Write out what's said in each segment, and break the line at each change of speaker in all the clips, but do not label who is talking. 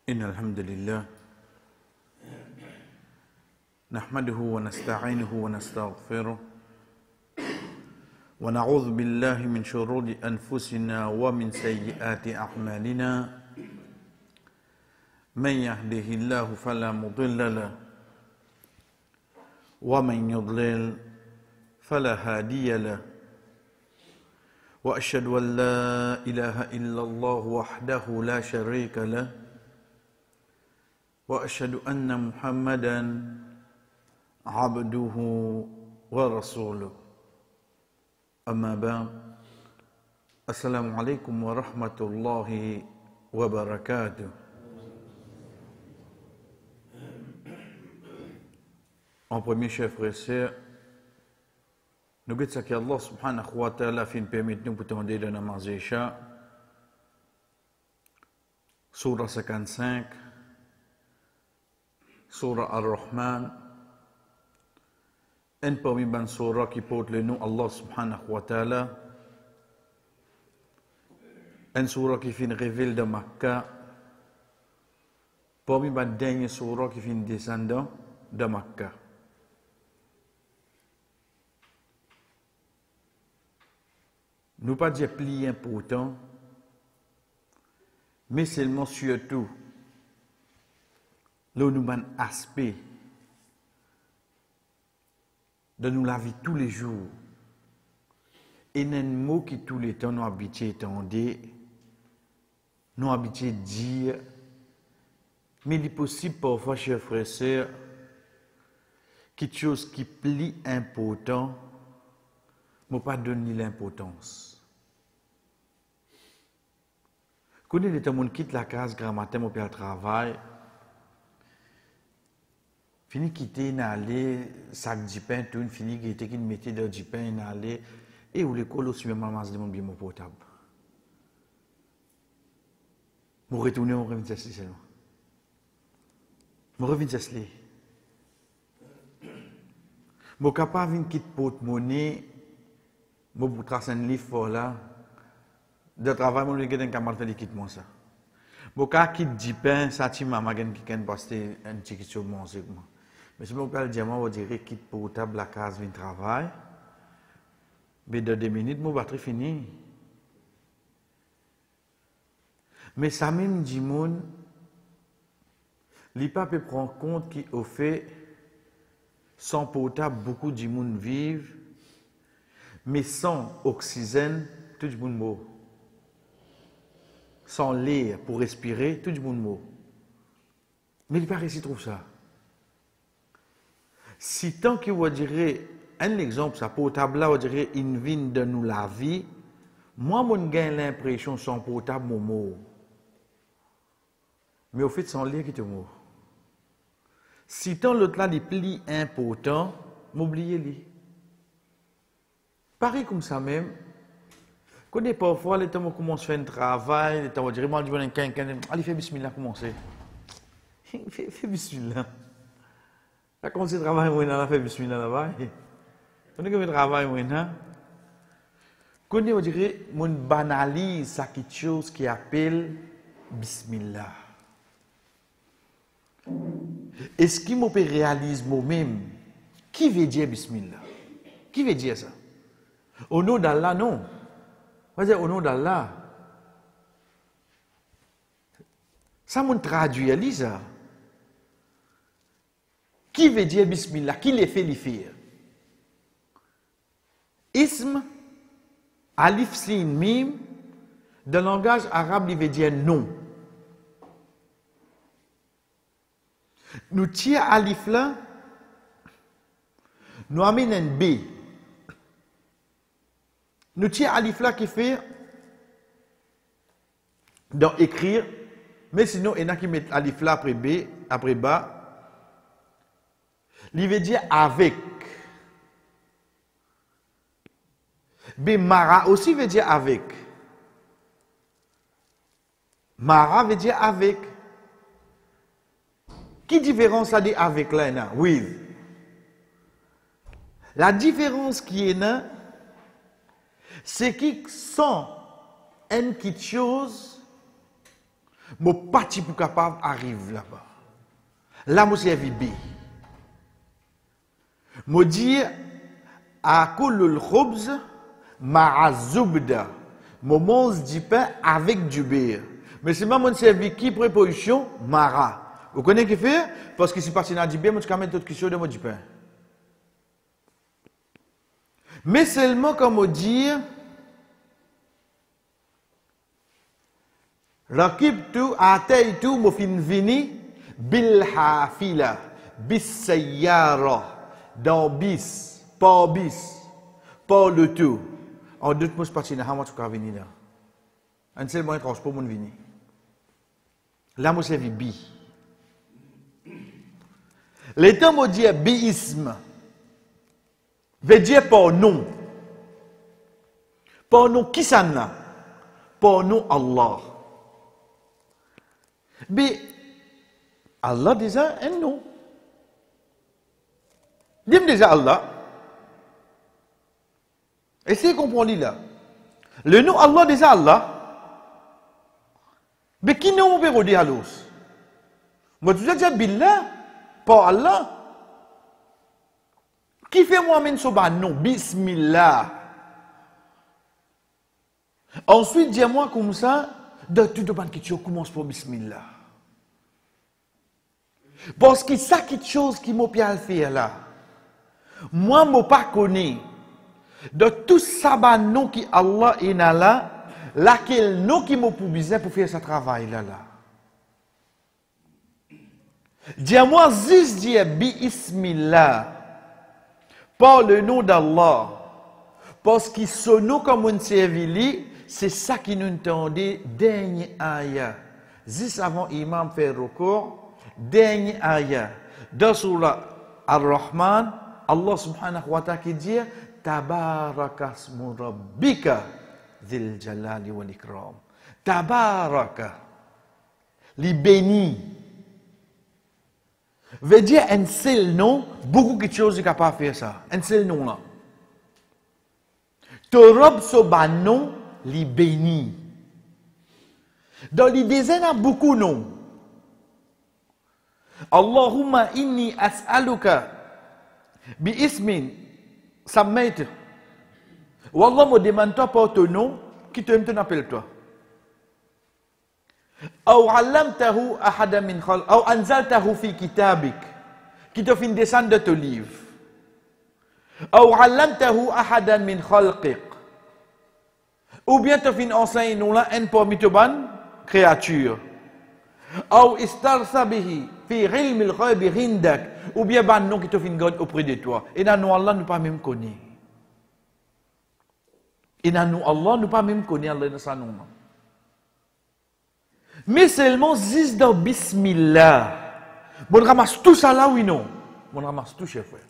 إن الحمد لله نحمده ونستعينه ونستغفره ونعوذ بالله من شرور أنفسنا ومن سيئات أعمالنا من يهده الله فلا مضل له ومن يضلل فلا هادي له وأشهد أن لا إله إلا الله وحده لا شريك له وأشهد أن محمدا عبده ورسوله أما بعد السلام عليكم ورحمة الله وبركاته. En premier, chers frères et sœurs, nous disons que Allah subhanahu wa ta'ala fin permet nous pour tendre dans namaz Isha, surah 55, surah Ar-Rahman, un parmi les surah qui porte le nom Allah subhanahu wa ta'ala, un surah qui fin révèle de Makkah, parmi les derniers surah qui fin descendant de Makkah. Nous pas dire plus important, mais seulement surtout, là nous avons un aspect de nous la vie tous les jours. Et un mot qui tous les temps nous habitués entendre, nous habitués dire, mais il est possible parfois, chers frères et sœurs, quelque chose qui plie important, mais pas donner l'importance. Quand les gens quittent la case grand matin pour le travail, fini quitter n'aller sac de pain tout fini quitter qui mettait de du pain n'aller et où l'école aussi même maman demande bien mon portable. Moi retourner on revient ceci seulement. Moi revient ceci. Moi capable vinn quitte porte-monnaie, moi pour tracer un livre là. De travail, moi, je vais un camarade qui quitte moi ça. Boka quitte du pain, ça tient maman qui can passer un petit question manger moi. Mais si mon père dit moi, on dirait quitte portable la case vient travail. Mais de 2 minutes, mon batterie fini. Mais ça même dit mon, l'IPA peut prendre compte qu'au fait, sans portable, beaucoup de monde vivent, mais sans oxygène, tout le monde meurt. Sans l'air pour respirer, tout le monde meurt. Mais il paraît qu'il trouve ça. Si tant que vous direz, un exemple, ça portable là, on dirait une vie de nous la vie, moi, je gagne l'impression sans portable, mon mot. Mais au fait, sans l'air qui te mort. Si tant l'autre là, les plis importants, m'oubliez-les. Pareil comme ça même. Quand parfois, les temps commence à faire un travail, les temps où dire, moi, je vais allez, fais bismillah, commencez. Fais bismillah. Là, quand c'est travail, on a fait bismillah là-bas. On a fait travail, on a. Quand on dirait, on banalise ça quelque chose qui appelle bismillah. Est-ce qu'il me peut réaliser moi-même? Qui veut dire bismillah? Qui veut dire ça? Au nom d'Allah, non. On va dire au nom d'Allah. Ça me traduit ça. Qui veut dire bismillah? Qui les fait les faire? Ism, alif, sin, mim, dans le langage arabe, il veut dire non. Nous tirons alif là, nous amenons un B. Nous tirons alif là qui fait dans écrire, mais sinon il y en a qui mettent alif là après B, après bas. Il veut dire avec. B mara aussi veut dire avec. Mara veut dire avec. Qui différence ça dit avec là? With. La différence qui est là, c'est qu'ils sont une petite chose Mon parti pour capable arrive là-bas. Là, moi, c'est B. Moi, dis, à kulul khubz ma'a zubda. Moi, mange du pain avec du beurre. Mais c'est moi, mon servi qui préposition mara. Vous connaissez ce qu'il fait? Parce que si parti dans du beurre, moi, je vais mettre d'autres questions de moi du pain. Mais seulement, comme on dit, rakibtu ataitu mufin vini bil hafila bis sayyara dans bis pas le tout en deux mots parti na hamat ka vini là un seul moyen transport mon vini là moi c'est bi les temps me dit biisme veut dire par nom qui ça n'a par nom Allah. Mais Allah déjà un nom. Dis-moi déjà Allah. Essayez de comprendre là. Le nom Allah déjà Allah. Mais qui nom on peut redire alors? Moi tu dis Billah, pas Allah. Qui fait moi-même ce nom? Bismillah. Ensuite, dis-moi comme ça. De toute bonne question commence par Bismillah. Parce que ça quelque chose qui m'a bien fait là. Moi, je ne pas connais de tout ça nom qui Allah est là, laquelle nom qui m'a pour besoin pour faire ce travail là. Dis-moi, juste dire Bismillah par le nom d'Allah. Parce que ce nom comme on servili, c'est ça qui nous entendait dernier ayah. Juste avant l'imam fait recours, dernier ayah. Dans surah Ar-Rahman, Allah subhanahu wa ta'ala qui dit Tabaraka asmu rabbika dhil jalali wal ikram. Tabaraka, li béni. Veut dire un seul nom, beaucoup de choses sont capables de faire ça. Un seul nom là. Torob sobanon li béni. Dans l'idée, il y a beaucoup de noms. Allahumma inni as'aluka bi ismin sammayt. Wallah me demande toi par ton nom qui te appelle toi. Ou allamtahu ahada min khalq ou anzaltahu fi kitabik qui te fait descendre de ton livre. Ou allamtahu ahadan min khalqiq. Ou bien tu fin enseigne nous là un parmi tes bonnes créatures. Ou istarsa bihi fi ilm al-ghaib indak. Ou bien ban non qui te fin garde auprès de toi. Et dans nous Allah nous pas même connaît. Et dans nous Allah nous pas même connaît Allah dans sa nom. Mais seulement juste dans Bismillah. Bon ramasse tout ça là oui non. Bon ramasse tout chef frère.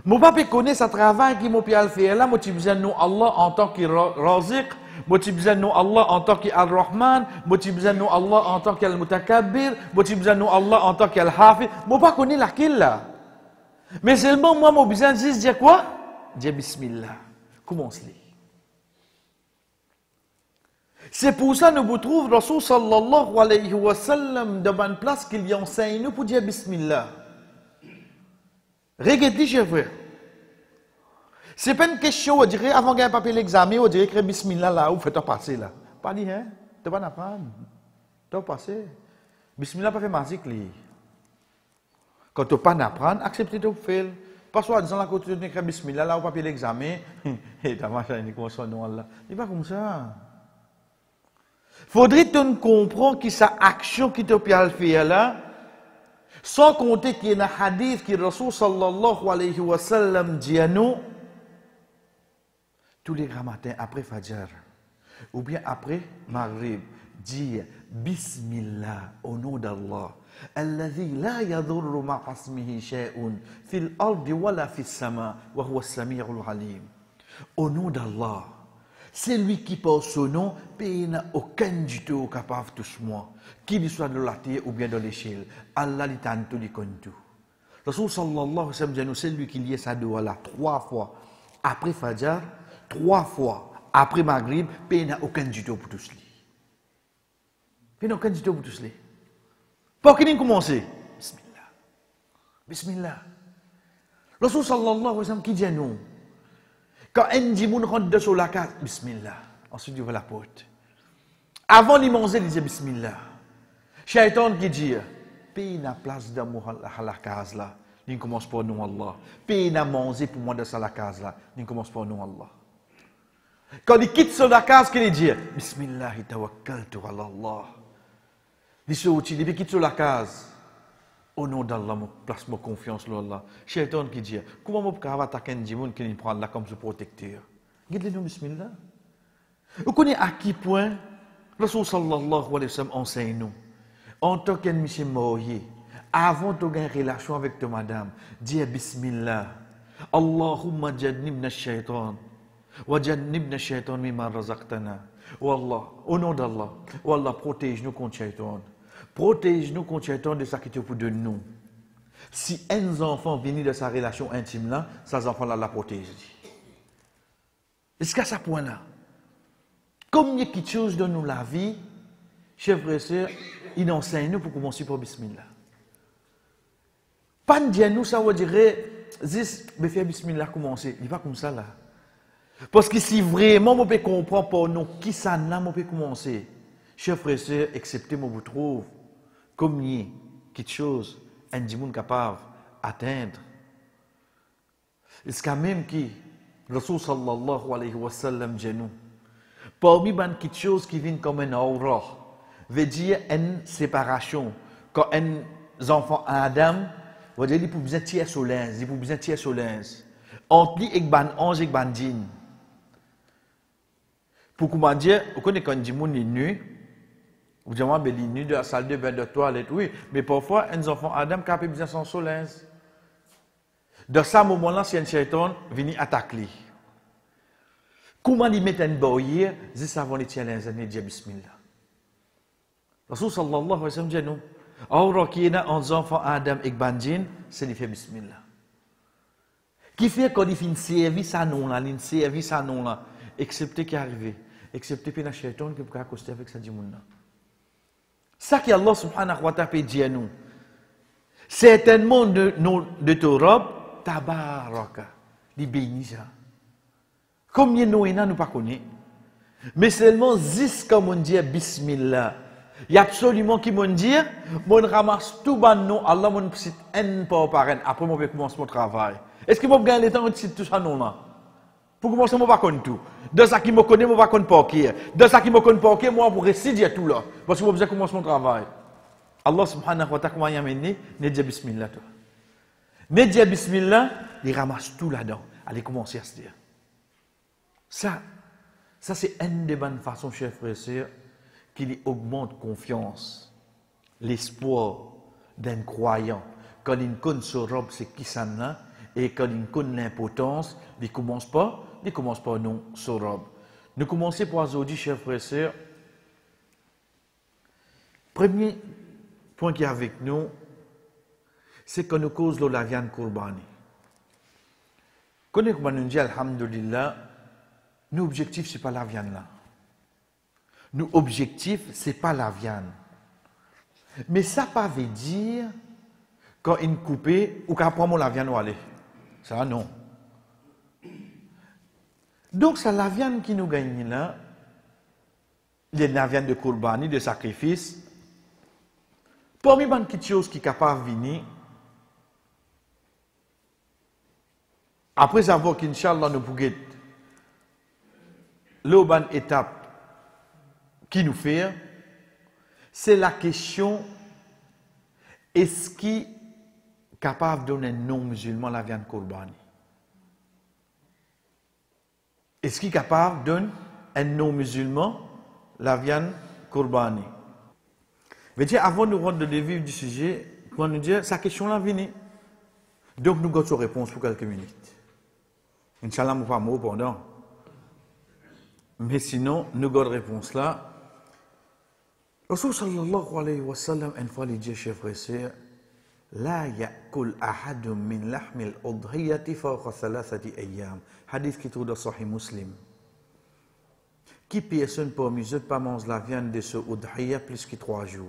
Mon papa connaît ce travail qui m'a fait là, moi tu besoin nous Allah en tant que Raziq, moi tu besoin nous Allah en tant que Ar-Rahman, moi tu besoin nous Allah en tant qu'Al-Mutakabbir, moi tu besoin nous Allah en tant qu'Al-Hafiz. Mon papa connaît laquelle là. Mais seulement moi mon besoin juste dire quoi? Dire Bismillah. Commence-les. C'est pour ça que nous vous trouvons Rasul sallallahu alayhi wa sallam devant une place qu'il y enseigne nous pour dire Bismillah. Regardez, chers frères. Ce n'est pas une question, on dirait, avant de papier l'examen, on dirait que Bismillah là, ou faites passer là. Pas dit, hein? Tu vas apprendre. Tu vas passer. Bismillah pas fait magique, lui. Quand tu pas apprendre, acceptez de faire. Pas soit disant la côté de écrire Bismillah là, au papier l'examen, et ta machin, il commence son nom là. Il n'est pas comme ça. Faudrait que tu comprendre que sa action qui te peut faire là, sans compter qu'il y a un hadith qui Rasul sallallahu alayhi wa sallam dit à nous, tous les grands matins après Fajr, ou bien après Maghrib, dire Bismillah au nom d'Allah, الذي لا يضر مع اسمه شيء في الأرض ولا في السماء وهو السميع العليم. Au nom d'Allah, c'est lui qui porte son nom, et il n'a aucun du tout capable de toucher moi. Qu'il soit de la terre ou bien de l'échelle. Allah lui t'a tout dit comme tout. Rasul sallallahu alayhi wa sallam, c'est lui qui lit sa doua là 3 fois après Fajr, 3 fois après Maghrib, et il n'a aucun du tout pour toucher lui. Puis nous, quand tu vous tous les. Pour qu'il commence. Bismillah. Bismillah. Rasul sallallahu alayhi wa sallam qui dit à nous, quand un djimoun rentre sur la case, Bismillah. Ensuite, il ouvre la porte. Avant de manger, il dit Bismillah. Shaitan qui dit, paye la place d'amour à la case là. Il commence par nous Allah. Paye la manger pour moi de ça la case là. Il commence par nous Allah. Quand il quitte sur la case, qu'il dit Bismillah, tawakkaltu ala Allah. Il sortit, il quitte sur la case. Au nom d'Allah, je place ma confiance en Allah. Shaitan qui dit, comment je peux attaquer un djimoun qui prend Allah comme son protecteur? Dites-le-nous, Bismillah. Vous connaissez à qui point Rasul sallallahu alayhi wa sallam enseigne nous, en tant qu'un monsieur marié, avant de gagner une relation avec ta madame, dis Bismillah. Allahumma jannibna shaitan. Wa jannibna shaitan mimma razaqtana. Wallah, au nom d'Allah, Wallah, protège-nous contre shaitan. Protège-nous contre shaitan de ça qui te pour de nous. Si un enfant vient de sa relation intime là, ces enfants-là la protègent. Est-ce qu'à ce point-là, comme il y a quelque chose dans nous la vie, chers frères et sœurs, il enseigne nous pour commencer par Bismillah. Pas dire nous, ça veut dire, mais faire Bismillah commencer. Il n'est pas comme ça là. Parce que si vraiment on peut comprendre pour nous qui ça n'a, on peut commencer. Chers frères et sœurs, acceptez moi vous trouve comme il y a quelque chose, un djimoun capable d'atteindre. Est-ce quand même qui, Rasul sallallahu alayhi wa sallam dit nous, parmi quelque chose qui vient comme un aura, veut dire une séparation. Quand un enfant Adam, veut dire qu'il peut besoin tirer sur l'un, il peut besoin tirer sur l'un. Entre lui et ban ange et ban djinn. Pour comment dire, vous connaissez quand un djimoun est nu, vous dites, mais il est nu de la salle de bain de toilette, oui, mais parfois, un enfant Adam qui a besoin de son soleil. Dans ce moment-là, si un shaitan vient attaquer. Comment il met un barrière, c'est avant de tirer les années de Bismillah. Rasul sallallahu alayhi wa sallam dit nous, alors qu'il y a un enfant Adam et Banjin, c'est de faire Bismillah. Qui fait quand il fait une service à nous là, une service à nous là, excepté qui est arrivé, excepté que le shaitan qui peut accoster avec sa djimouna. Ça qui Allah subhanahu wa ta'ala dit à nous, certainement de Torah, tabaraka, il bénit ça. Combien nous ne pas connaît, mais seulement 10 comme on dit Bismillah. Il y a absolument qui m'ont dit, mon ramasse tout ban nous, Allah mon petit un par un, après mon commence mon travail. Est-ce que moi gagne le temps de tout ça non là? Pour commencer, moi pas connaître tout. De ça qui me connaît, moi pas connaître pas qui. De ça qui me connaît pas qui, moi pour récidier tout là, parce que moi besoin commencer mon travail. Allah subhanahu wa ta'ala comment y amener, ne dit Bismillah toi. Ne dit Bismillah, il ramasse tout là-dedans. Allez commencer à se dire. Ça c'est une des bonnes façons, chers frères et sœurs, qui augmente confiance, l'espoir d'un croyant. Quand il connaît ce robe, c'est qui ça là, et quand il connaît l'importance, il commence pas non ce robe. Nous commençons par aujourd'hui, chers frères et sœurs. Premier point qui est avec nous, c'est que nous cause la viande Kurbani. Quand nous dit Alhamdulillah, nos objectifs, ce n'est pas la viande là. Nos objectifs, ce n'est pas la viande. Mais ça ne veut pas dire quand une coupée ou quand prend la viande ou aller. Ça non. Donc c'est la viande qui nous gagne là. La viande de Kurbani, de sacrifice. Parmi les petites choses qui sont capables de venir, après avoir qu'Inch'Allah nous pouvons l'autre étape qui nous fait, c'est la question est-ce qu'il est capable de donner un non-musulman la viande Kurbani? Est-ce qu'il est capable de donner un non-musulman la viande Kurbani? Mais tiens, avant de rentrer dans le vif du sujet, on nous dit, sa question-là vient. Donc, nous avons une réponse pour quelques minutes. Inch'Allah, nous ne pas mot pendant. Mais sinon, nous avons une réponse là. Rasul sallallahu alayhi wa sallam, une fois, il dit, chers frères et sœurs, La ya'kul ahadun min lahmil udhiyati fawqa thalathati ayyam. Hadith qui trouve dans Sahih Muslim. Qui personne parmi eux pas mange la viande de ce udhiya plus que 3 jours?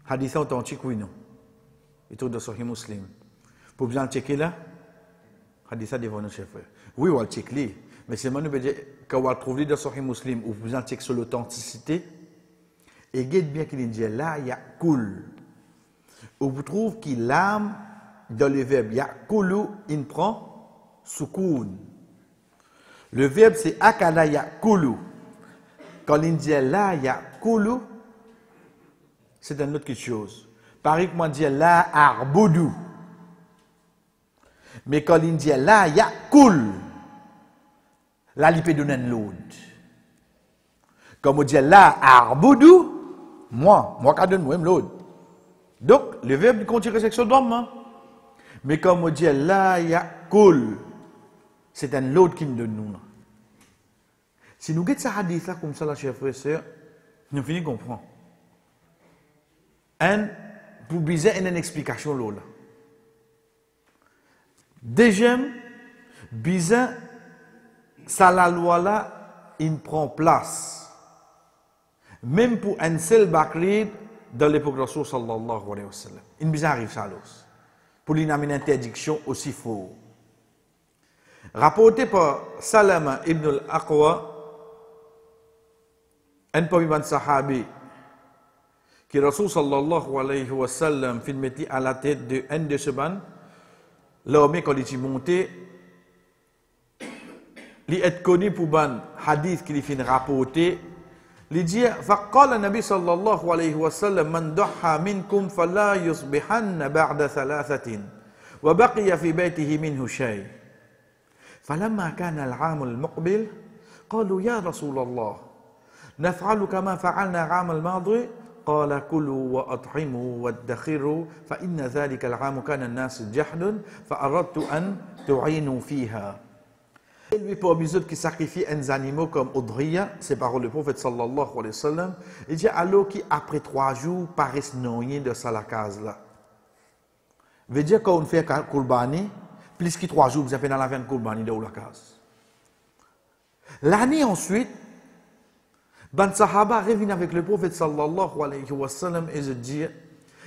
Hadith authentique, oui, non. Et tout de Sahih Muslim. Pour bien le checker là, hadith devant nos chefs. Oui, on va le checker. Mais c'est moi, nous dire, quand on va le trouver dans Sahih Muslim, ou vous en checker sur l'authenticité, et guette bien qu'il dit là, il y a cool. Ou vous trouvez qu'il l'âme dans le verbe, il y a koulu, il prend soukoun. Le verbe c'est akala yakulu. Quand il dit là yakulu, c'est une autre chose. Pareil que moi dire là arboudou. Mais quand il dit là yakul, là il peut donner l'autre. Comme on dit là arboudou, moi quand donne moi l'autre. Donc le verbe contient section d'homme. Mais comme on dit là yakul, c'est un lot qui me donne nous. Si nous guettons ça hadith là comme ça, là, chers frères et sœurs, nous finissons de comprendre. Pour bien une explication là. Deuxième, bien ça la loi là, il prend place. Même pour un seul bakrid dans l'époque de Rasul sallallahu alayhi wa sallam. Il bien arrive ça là. Pour lui une interdiction aussi fort. Rapporté par Salama ibn al-Aqwa, un parmi les sahabis, qui Rasul sallallahu alayhi wa sallam fit mettre à la tête de un de ce ban, l'homme quand il est monté, il est connu pour ban hadith qu'il fait rapporter, il dit فقال النبي صلى الله عليه وسلم من ضحى منكم فلا يصبحن بعد ثلاثة وبقي في بيته منه شيء. فلما كان العام المقبل قالوا يا رسول الله نفعل كما فعلنا العام الماضي قال كلوا وأطعموا وادخروا فإن ذلك العام كان الناس جحد فأردت أن تعينوا فيها. Lui pour les autres qui sacrifient des animaux comme Udhiya, c'est par le prophète sallallahu alayhi wa sallam, il dit alors qui après 3 jours paraissent noyés de ça la case là. Veut dire quand on fait Kurbani, plus que 3 jours, vous avez dans la viande Kurbani de la case. L'année ensuite, Ben Sahaba revient avec le prophète sallallahu alayhi wa sallam et se dit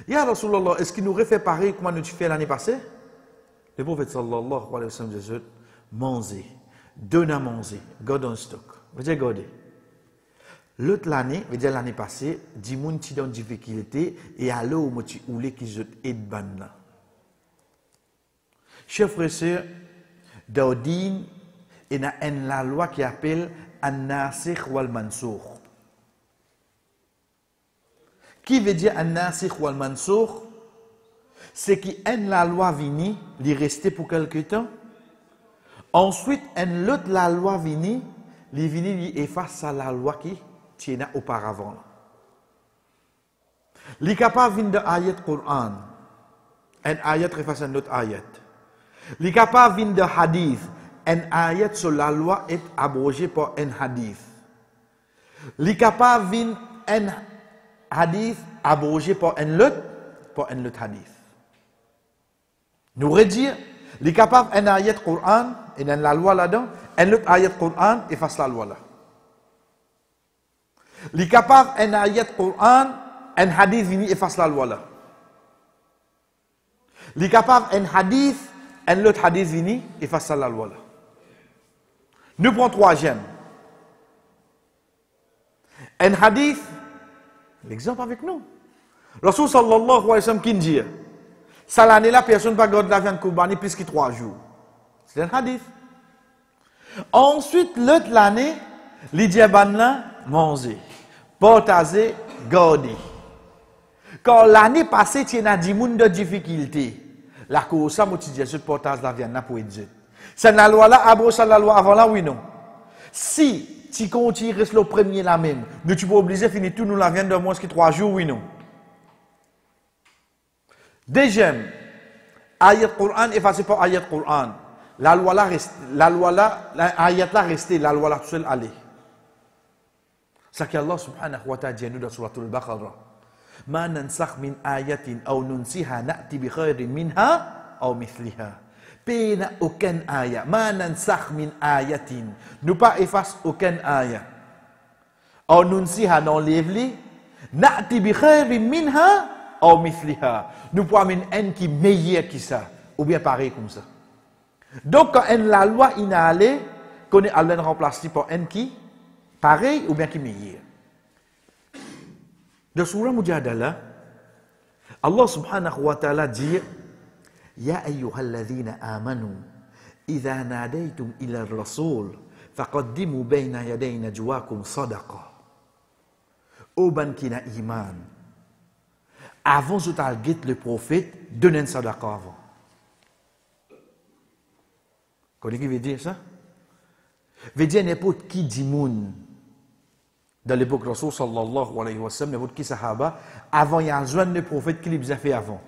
Ya Rasulallah, est-ce qu'il nous aurait fait pareil comme nous fait l'année passée? Le prophète sallallahu alayhi wa sallam dit mangez, donnez à manger, garde en stock. Vous dire garder. L'autre l'année, veut dire l'année passée, 10 moun qui dans difficulté et alors où tu oulé qui jette aide ban là. Chers frères et sœurs, dans le din, il y a une loi qui appelle An-Nasikh wal-Mansoukh. Qui veut dire An-Nasikh wal-Mansoukh? C'est qu'une la loi vini, il restait pour quelque temps. Ensuite, une autre la loi vini, il efface la loi qui tient auparavant. Il est capable de ayat Coran, un ayat efface un autre ayat. Il est capable de hadith, un ayat sur la loi est abrogé par un hadith. Il est capable un hadith abrogé par un autre hadith. Nous redire, il est capable un ayat Coran, et dans la loi là-dedans, un autre ayat Coran efface la loi là. Il est capable un ayat Coran, un hadith vini efface la loi là. Il est capable un hadith, un autre hadith vini efface la loi là. Nous prenons 3e. Un hadith, l'exemple avec nous. Rasul sallallahu alayhi wa sallam qui dit, ça l'année là, personne ne va garder la viande Kurbani plus que 3 jours. C'est un hadith. Ensuite, l'autre l'année, les diabanes là, manger, partager, garder. Quand l'année passée, tu as 10 moun de difficulté, la cause ça, moi, tu dis, je partage la viande pour être. C'est la loi là, abroge la loi avant là, oui, non. Si tu continues, reste le premier là même, mais tu peux obliger de finir tout nous la viande de moins que 3 jours, oui, non. Deuxième, ayat Coran effacé par ayat Coran. La loi là reste, ayat là resté, la loi là tout seul allait. C'est qu'Allah subhanahu wa ta'ala dit nous dans surah al-Baqarah. Ma nansakh min ayatin aw nunsiha na'ti bi khairin minha aw mithliha. Pena aucun ayat. Ma nansakh min ayatin. Nous pas efface aucun ayat. Ou nous si ha enlève-li. Na'ti bi khairin minha ou mithliha. Nous pouvons amener un qui meilleur que ça. Ou bien pareil comme ça. Donc quand la loi inhalée, qu'on est allé remplacer par un qui pareil ou bien qui meilleur. Dans surah Mujadalah, Allah subhanahu wa ta'ala dit Ya ayyuhalladhina amanu idha nadaytum ila ar-rasul faqaddimu bayna yaday najwakum sadaqa. Ô ban qui n'a iman, avant de target le prophète, donnez un sadaqa avant. Qu'est-ce qui veut dire ça? Veut dire n'importe qui dit moun. Dans l'époque Rasul sallallahu alayhi wa sallam, n'importe qui sahaba, avant il y a un jeune de prophète qui les a fait avant.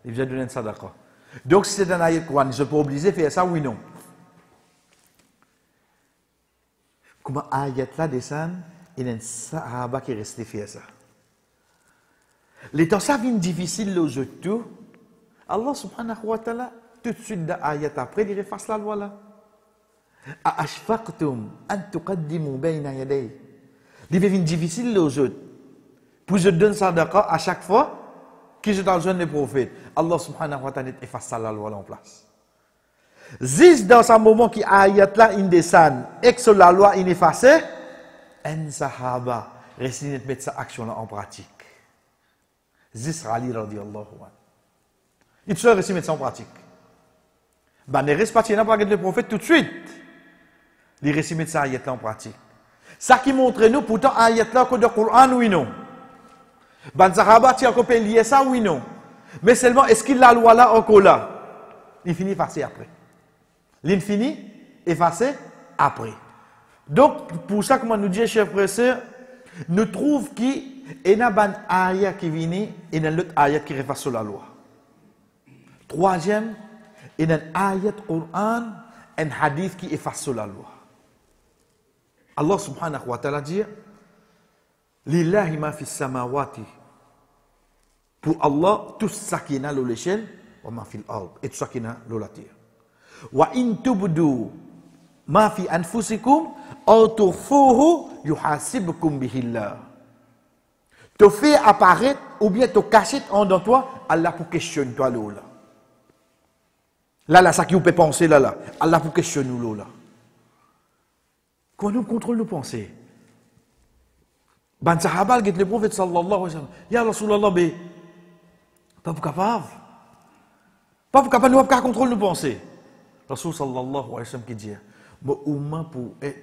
Il a donné un sadaqa. Donc si c'est un ayat Coran, ils sont pas obligés de faire ça, oui non. Comment ayat là descend, il y a un sahaba qui est resté faire ça. Les temps ça vient difficile aux autres. Allah subhanahu wa ta'ala, tout de suite dans ayat après, il efface la loi là. Ashfaqtum an tuqaddimu bayna yaday. Il devient difficile aux autres. Pour je donne sadaqa à chaque fois que je t'en jeune les prophètes. Allah subhanahu wa ta'ala efface la loi là en place. Zis dans ce moment qui ayat là in descend et que la loi in effacée, un sahaba reste de mettre sa action là en pratique. Zis Ali radiyallahu anhu. Il se reste mettre ça en pratique. Ben ne reste pas tiens pas le prophète tout de suite. Il reste mettre ça ayat là en pratique. Ça qui montre nous pourtant ayat là que dans le Coran oui non. Ben sahaba tient qu'on peut lier ça oui non. Mais seulement est-ce qu'il la loi là encore là? Il finit effacé après. L'infini effacé après. Donc pour ça comme nous dit chers frères et sœurs, nous trouve qu'il y a un ayat qui vient et il y a l'autre ayat qui efface la loi. Troisième, il y a un ayat Coran, un hadith qui efface la loi. Allah subhanahu wa ta'ala dit Lillahi ma fi samawati. Pour Allah, tout ce qui est dans l'échelle, wa ma fi l'ard, et tout ce qui est dans la terre. Wa in tubdu ma fi anfusikum, aw tukhfuhu yuhasibkum bihillah. Tu fais apparaître ou bien tu caches en dans toi, Allah pour questionner toi là. Là, ça qui vous peut penser là. Allah pour questionner nous là. Quand nous contrôlons nos pensées. Ben sahaba dit le prophète sallallahu alayhi wa sallam, ya Rasulallah, pas pour capable. Pas pour capable, nous pas contrôler nos pensées. Rasul sallallahu alayhi wa sallam qui dit,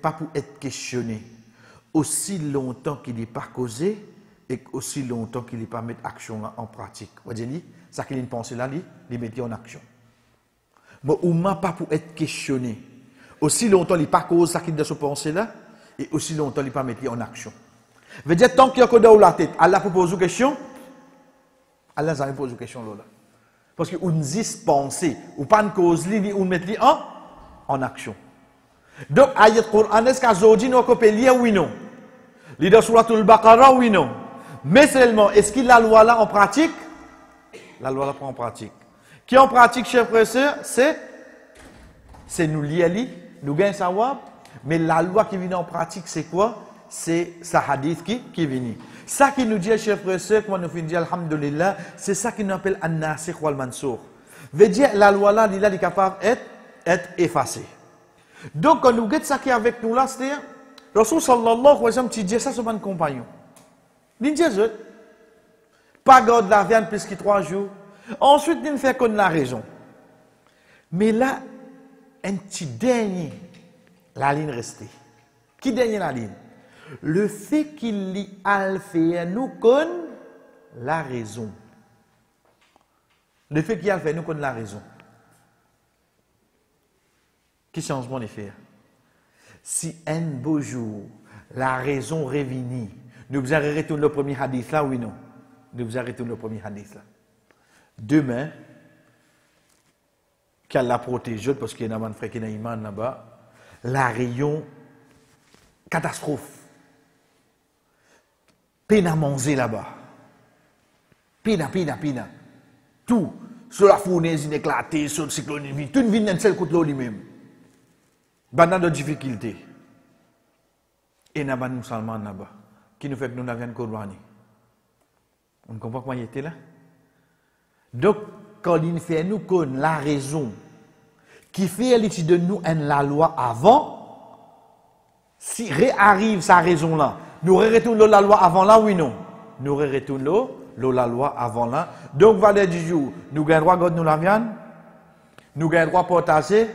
pas pour être questionné aussi longtemps qu'il n'est pas causé et aussi longtemps qu'il n'est pas mettre action en pratique. Vous voyez, ça qu'il a une pensée là, il met en action. Mais pas pour être questionné. Aussi longtemps il n'est pas causé ça qu'il doit se penser là et aussi longtemps il n'est pas mettre en action. Veut dire tant qu'il y a que dans la tête, Allah peut poser une question, Allah ça pose une question là. Parce que on dit penser, ou pas une cause li ou mettre en action. Donc ayat Coran est-ce qu'aujourd'hui nous peut lire oui non. Li dans suratul Baqarah oui non. Mais seulement est-ce qu'il la loi là en pratique? La loi là prend en pratique. Qui en pratique chers frères et sœurs, c'est nous lire, nous gagnons savoir, mais la loi qui vient en pratique c'est quoi? C'est sa hadith qui vient. Ça qui nous dit, chers frères et sœurs, comme nous finissons dire, alhamdulillah, c'est ça qui nous appelle an-nasikh wal mansour. Veut dire, la loi là, il est capable d'être effacée. Donc, quand nous regardons ça qui est avec nous là, c'est-à-dire, Rasul sallallahu alayhi wa sallam, tu dis ça sur mon compagnon. Il dit, pas garde la viande plus que 3 jours. Ensuite, il ne fait qu'on a raison. Mais là, un petit dernier, la ligne restée. Qui dernier la ligne? Le fait qu'il y a fait nous connaît la raison. Le fait qu'il y a fait nous connaît la raison. Quel changement de faire? Si un beau jour, la raison revenue, nous vous arrêtons le premier hadith là, oui non? Nous vous arrêtons le premier hadith là. Demain, qu'elle la protège, parce qu'il y a un frère qui a un iman là-bas, la rayon, catastrophe. Peine à manger là-bas. Pina. Tout. sur la fournaise éclatée, sur le cyclone, toute une vie d'un seul côté lui-même. Pendant de difficultés. Et n'a pas de musulmans là-bas, qui nous fait que nous n'avions pas de on comprend comment il était là? Donc, quand il fait nous connaître la raison qui fait l'étude de nous en la loi avant, si réarrive sa raison là, nous retournons la loi avant là, oui non? Nous retournons la loi avant là. Donc, valeur du jour, nous gagnons droit de nous la viande, nous gagnons droit partager,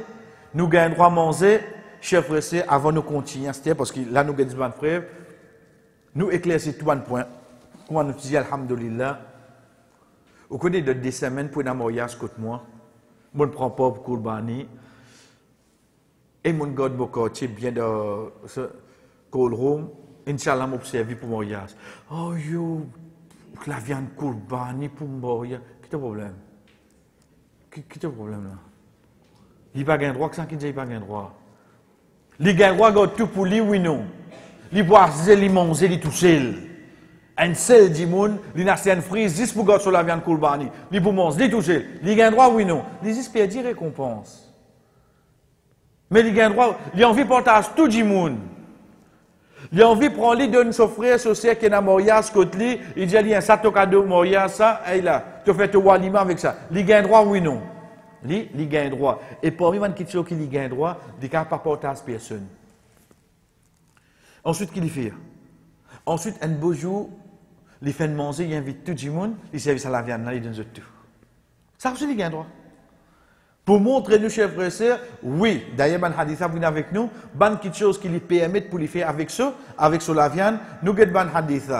nous gagnons droit manger, chef frère, avant de continuer, parce que là, nous gagnons frère, nous éclaircir tout un point. Comment nous disons, alhamdulillah, au cours de 2 semaines pour un mariage contre moi, je ne prends pas pour Kourbani, et mon God Bokochi bien de ce call room, Inch'Allah m'observe pour mon mariage. Oh yo, la viande Kourbani pour mon mariage, qu'est-ce que le problème? Qu'est-ce que le problème là? Il n'y a pas de droit, que ça qui dit il n'y a pas de droit. Il y a droit tout pour lui, oui non. Il boit, il mange, il tout seul. Un seul dimoun, il n'a pas de frise, 10 pour sur la viande Kourbani. Il pour manger, il tout seul. Il a droit, oui non. Il espère dire récompense. Mais il a droit, il a envie de partager tout dimoun. Il a envie de prendre les deux son frère, son sœur qui est dans le mariage, il dit, il y a un sato cadeau mariage, ça, et là, tu fais ton aliment avec ça. Il a droit, oui non. Il gagne droit. Et parmi les questions qu'il gagne droit, il ne peut pas porter à personne. Ensuite, qu'il fait? Ensuite, un beau jour, il fait manger, il invite tout le monde, il servent à la viande, il donne tout. Ça aussi, il gagne droit. Pour montrer nous, chers frères et sœurs, oui, d'ailleurs, ban hadith vient avec nous, ban quelque chose qui lui permet pour lui faire avec ça, la viande, nous avons ban hadith.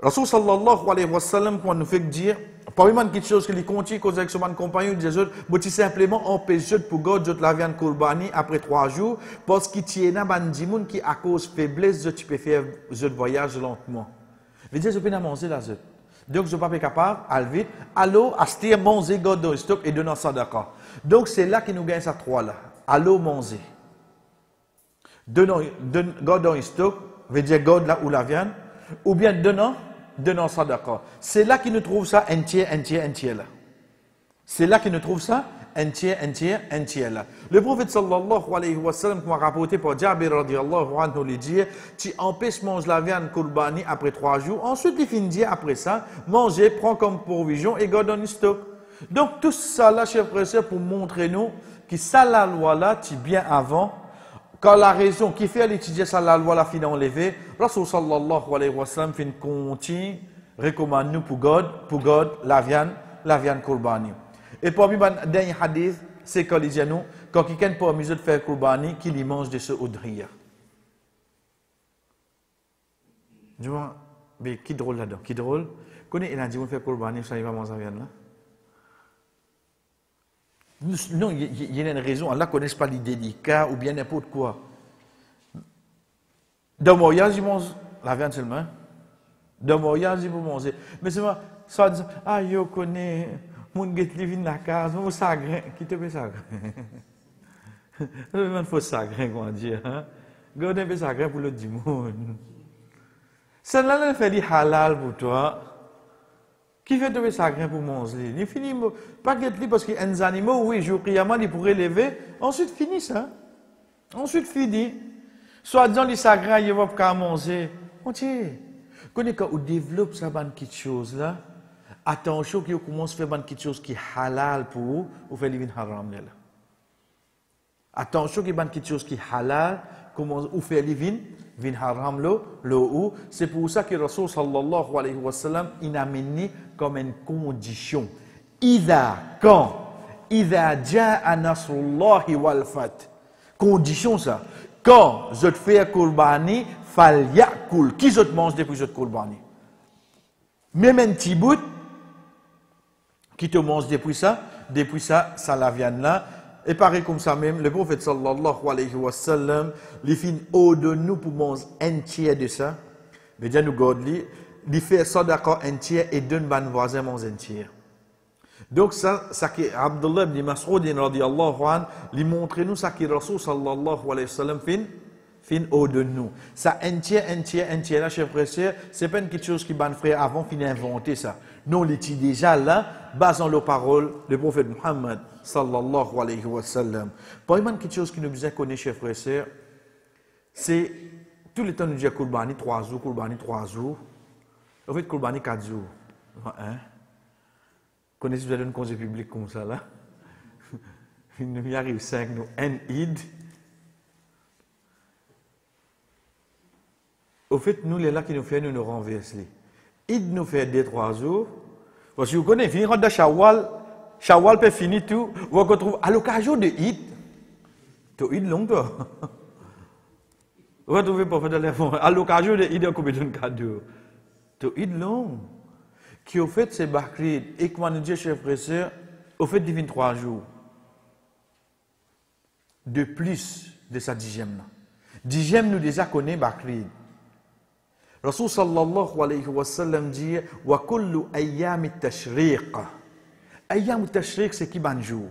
Rasul sallallahu alayhi wa sallam, quand nous fait dire, parmi quelque chose qui lui continue, cause avec son compagnon, il dit, tout simplement empêcher pour God la viande Kourbani après 3 jours, parce qu'il y a un bandimoun qui, à cause de faiblesse, tu peux faire ce voyage lentement. Il dit, je peux pas manger la zot. Donc, je ne suis pas capable, à vite, allô, acheter, manger, God dans le stock et donner ça d'accord. Donc, c'est là que nous gagnons ça 3 là. Allô, manger. Donnons God dans le stock, veut dire God là où la viande, ou bien donnons ça d'accord. C'est là qu'il nous trouve ça entier là. C'est là qu'il nous trouve ça entier là. Le prophète sallallahu alayhi wa sallam, comme rapporté par Jabir radiallahu anhu, lui dit, tu empêches manger la viande Kourbani après 3 jours. Ensuite, il finit après ça, manger, prends comme provision et garde en stock. Donc, tout ça là, chers frères et sœurs, pour montrer nous que ça, la loi là, tu bien avant. Quand la raison qui fait l'étudier ça, la loi la fin enlevée, Rasul sallallahu alayhi wa sallam fin continue, recommande nous pour God, la viande Kourbani. Et parmi les derniers hadiths, c'est quand il dit nous, quand quelqu'un n'est pas amusé de faire Kourbani, qu'il y mange de ce oudriya. Je vois, mais qui drôle là-dedans, qui drôle. Quand il a dit on fait Kourbani, ça il va manger la viande là. Non, il y a une raison. Allah ne connaît pas les délicats ou bien n'importe quoi. Dans le mariage, ils mangent la viande seulement. Dans le mariage, ils vont manger. Mais c'est moi, ça dit, ah, je connais, mon gars qui vient dans la case, mon sagrin. Qui te fait sagrin? Il faut sagrin, comment dire. Gardez un peu sagrin pour le dimanche. Celle-là, elle fait du halal pour toi. Qui fait tomber sa grain pour manger? Il finit, pas que parce qu'il y a des animaux, oui, jour qiyamah, il pourrait lever. Ensuite, fini ça. Ensuite, fini. Soit disant, les sagrins, il va pas manger. On dit, quand on développe ça, quelque chose là, attention qu'on commence à faire quelque chose qui est halal pour vous, ou faire les haram là. Attention qu'il y a quelque chose qui est halal, comment ou faire les vin haram lo, c'est pour ça que Rasul sallallahu alayhi wa sallam il a mené comme une condition. Quand jaa nasrullahi wal fath. Condition ça. Quand je te fais Kourbani, falyakul. Qui je te mange depuis je te Kourbani? Même un petit bout qui te mange depuis ça, ça la viande là. Et pareil comme ça même, le prophète sallallahu alayhi wa sallam, il fait haut de nous pour manger un tiers de ça. Mais déjà nous gardons, il fait ça d'accord un tiers et donne ban voisin manger un tiers. Donc ça qui Abdullah ibn Mas'ud radiyallahu anhu, il montre nous ça qui Rasul sallallahu alayhi wa sallam fait fin haut de nous. Ça entier, là, chers frères et sœurs, c'est pas une quelque chose qui ban frère avant fin inventé ça. Nous, on l'était déjà là, basant les paroles du prophète Muhammad, sallallahu alayhi wa sallam. Par exemple, quelque chose qui nous besoin connaître, chers frères et sœurs, c'est tout le temps nous disons Kourbani 3 jours, Kourbani 3 jours. En fait, Kourbani 4 jours. Hein? Connaissez-vous, vous avez un conseil public comme ça là? Il nous arrive 5, nous, un Eid. Au fait, nous, les là qui nous fait, nous renversons. Eid nous fait 2-3 jours. Parce que vous connaissez, finir de Shawwal, Shawwal peut finir tout. Vous retrouvez à l'occasion de Eid. Tu Eid long, toi. Vous retrouvez pour faire de l'effort. À l'occasion de Eid, combien de cadeaux? Tu Eid long. Qui au fait, c'est Bakrid. Et comment nous dit, chers frères et sœurs, au fait, il 3 jours. De plus de sa 10e. 10e, nous déjà connaissons Bakrid. Rasul sallallahu alayhi wa sallam dit wa kullu ayyam at-tashriq. Ayyam at-tashriq c'est qui ban jour?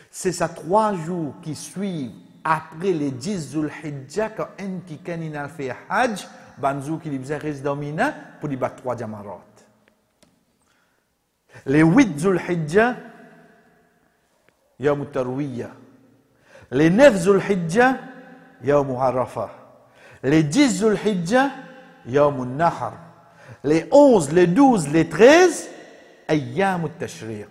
C'est ça 3 jours qui suivent après les 10 Zulhijja quand un qui kanina fait hajj, ban jour qui libère reste dans Mina pour y battre 3 jamarat. Les 8 Zulhijja yawm at-tarwiyah. Les 9 Zulhijja yawm Arafah. Les 10 Zulhijja, Yawm al-Nahr. Les 11, les 12, les 13, Ayyam al-Tashriq.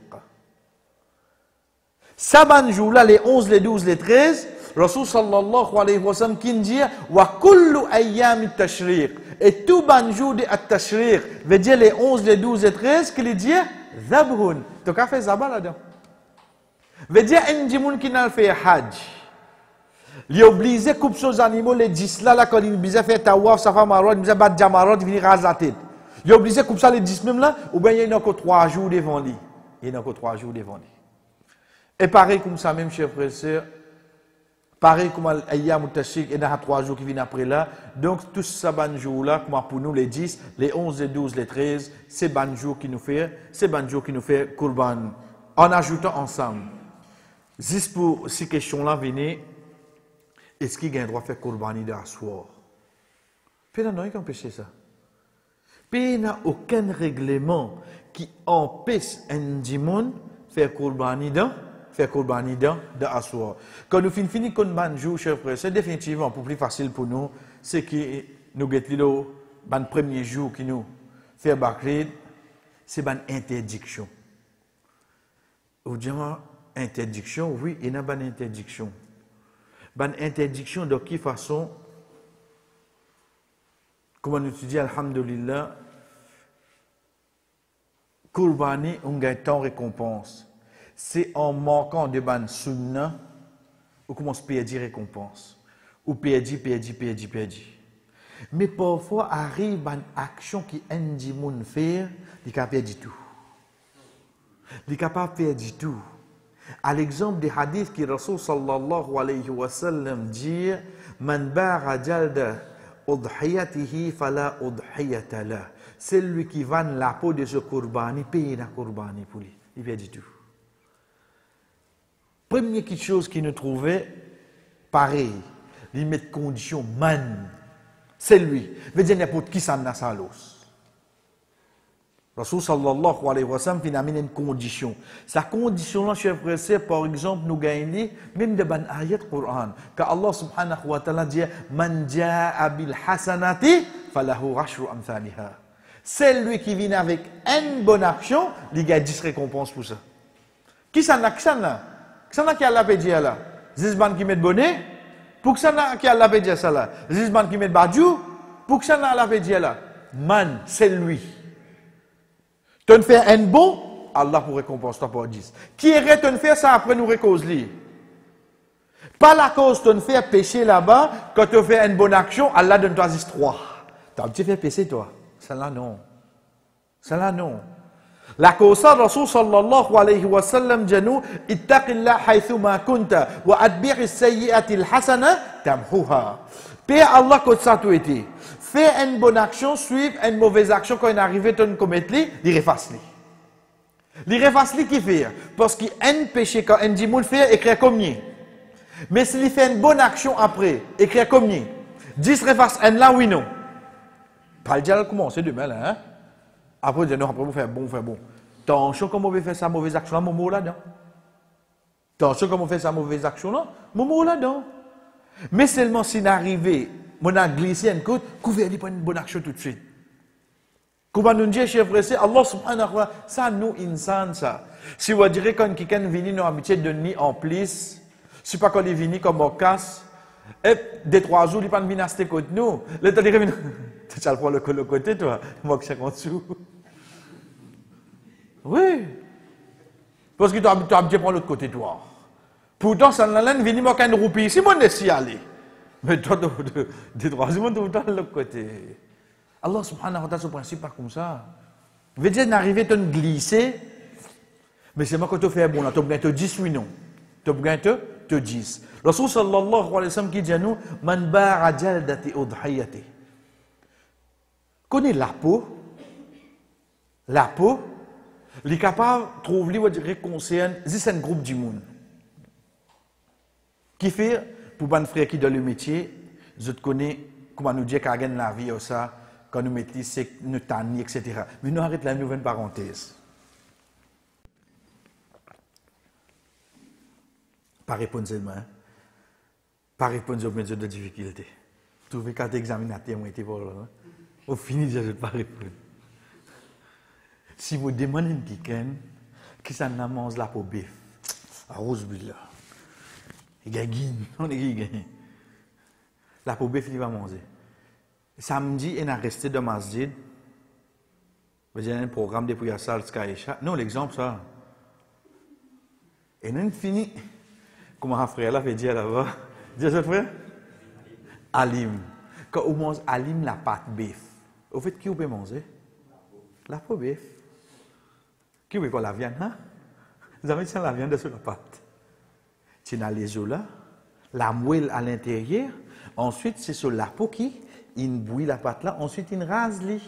Saban jours-là, les 11, les 12, les 13, Rasul sallallahu alayhi wa sallam qui dit Wa kullu Ayyam al-Tashriq. Et tout ban jour de al-Tashriq, veut dire les 11, les 12, les 13, qu'il dit Zabhun. Tu as fait Zaba là-dedans. Veut dire un dimoun qui n'a fait Hajj. Il est obligé de couper ses animaux, les 10 là, quand il est obligé de faire tawaf, safa marwa, il est obligé de battre jamarot, il vient raser la tête. Il est obligé de couper ça les 10 même là, ou bien il y a encore 3 jours devant lui. Il y a encore 3 jours devant lui. Et pareil comme ça, même chers frères et sœurs, pareil comme Ayyam al-Tashriq, il y a 3 jours qui viennent après là. Donc, tous ces ban jours là, comme pour nous les 10, les 11, les 12, les 13, c'est ban jours qui nous fait Kurban. En ajoutant ensemble. Juste pour ces questions-là, venez. Est-ce qu'il a un droit de faire Kurbani de Aswar? Puis il n'y a pas empêché ça. Puis il n'y a aucun règlement qui empêche un dimon de faire Kurbani de Aswar. Quand nous finissons comme Banjou, chers frères, c'est définitivement plus facile pour nous. C'est que nous avons le premier jour qui nous fait Bakrid, c'est une interdiction. Vous dites, interdiction, oui, il y a une interdiction. Une interdiction de quelle façon, comment nous dit, alhamdulillah, Kurbani, on gagne tant récompense. C'est en manquant de ban sunna, on commence à perdre récompense. Ou perdre. Mais parfois, arrive une action qui est moun faire, il est capable de tout. Il est capable de faire du tout. À l'exemple des hadiths qui Rasul sallallahu alayhi wa sallam dit Man ba'a jalda udhiyatihi fala udhiyata la. C'est lui qui vend la peau de ce kurbani, paye la kurbani pour lui. Il vient du tout. Première chose qui nous trouvait, pareil, il met condition man. C'est lui. Veut dire n'importe qui s'en a sa l'os. Rasul sallallahu alayhi wa sallam a mis une condition. Sa condition-là, chers frères et sœurs, par exemple, nous gagnons même de ban ayat Qur'an. Car Allah subhanahu wa ta'ala dit Man ja'a bil hasanati falahu ashru amthaliha. C'est lui qui vient avec une bonne action, il y a 10 récompenses pour ça. Qui s'en a? Qui a la pédie là? Zizban qui met bonnet? Pour que ça n'a qui a la pédie ça là? Zizban qui met badjou? Pour que ça n'a la pédie là? Man, c'est lui. Tu ne fais un bon, Allah pour récompense toi pour 10. Qui irait te faire ça après nous récauser? Pas la cause tu ne fais péché là-bas, quand tu fais une bonne action, Allah donne toi 3. Tu as un petit fait péché toi. Cela non. La cause Rasul sallallahu alayhi wa sallam dit ittaqillah haythuma kunta wa adbi'is sayyi'ati al-hasana tamhuha. Père Allah quand ça tout été. Fais une bonne action, suivre une mauvaise action quand il arrive à commettre, il efface. Il efface qui fait. Parce qu'il y a un péché quand un dimoun fait, écrit combien. Mais s'il fait une bonne action après, écrire combien? 10 reface N là, oui, non. Pas le dire commencer demain là, hein? Après, dire non, après, vous faites bon, vous faites bon. Attention, comment vous faites sa mauvaise action là, mon mot là-dedans. Attention, comment vous faites sa mauvaise action là, mon mot là-dedans. Mais seulement s'il arrive, on a glissé une côte, couvert pas une bonne action tout de suite. Comment nous dire, chef frère, Allah subhanahu wa ta'ala, ça nous insan ça. Si vous direz quand quelqu'un vient nous habituer de nuit en plus, c'est pas quand il vient comme au casse, et des 3 jours, il pas venir à cette côté nous. Le temps de revenir, tu vas prendre le côté toi, moi que 50 sous. Oui. Parce que tu as habitué prendre l'autre côté toi. Pourtant, ça n'a rien venu moi qu'un roupie. Si moi ne suis allé. Mais toi, des 3 jours, tu vas de l'autre côté. Allah subhanahu wa ta'ala, ce principe pas comme ça. Veut dire d'arriver à te glisser, mais c'est moi que tu fais bon là, tu as besoin de 10 oui non. Tu as besoin de 10. Rasul sallallahu alayhi wa sallam qui dit à nous, man ba'a jaldati udhiyati. Connais la peau, il est capable de trouver les concerne, c'est un groupe du monde. Qui fait, pour un frère qui dans le métier, je te connais, comment nous dire qu'à gagner la vie, ça, quand nous mettons, c'est nous tanner, etc. Mais nous arrêtons la nouvelle parenthèse. Pas répondre seulement, hein? Pas répondre aux mesures de difficulté. Trouver 4 examinateurs ont été pour là. Au fini, je ne vais pas répondre. Si vous demandez quelqu'un qui s'en mange la peau bœuf, à Rosebulla, il gagne, on est gagné. La peau bœuf, il va manger. Samedi, il a resté dans ma masjid. Vous avez un programme depuis la salle Skycha. Non, l'exemple, ça. Et nous fini. Comment un frère là fait dire là-bas? Dis ce frère? Alim. Quand on mange alim, la pâte bœuf, au fait, qui vous peut manger? La peau bœuf. Qui veut pas la viande, hein? Vous avez dit la viande sur la pâte. Tu as les os là, la moelle à l'intérieur. Ensuite, c'est sur la peau qui, il bouille la pâte là. Ensuite, il rase les.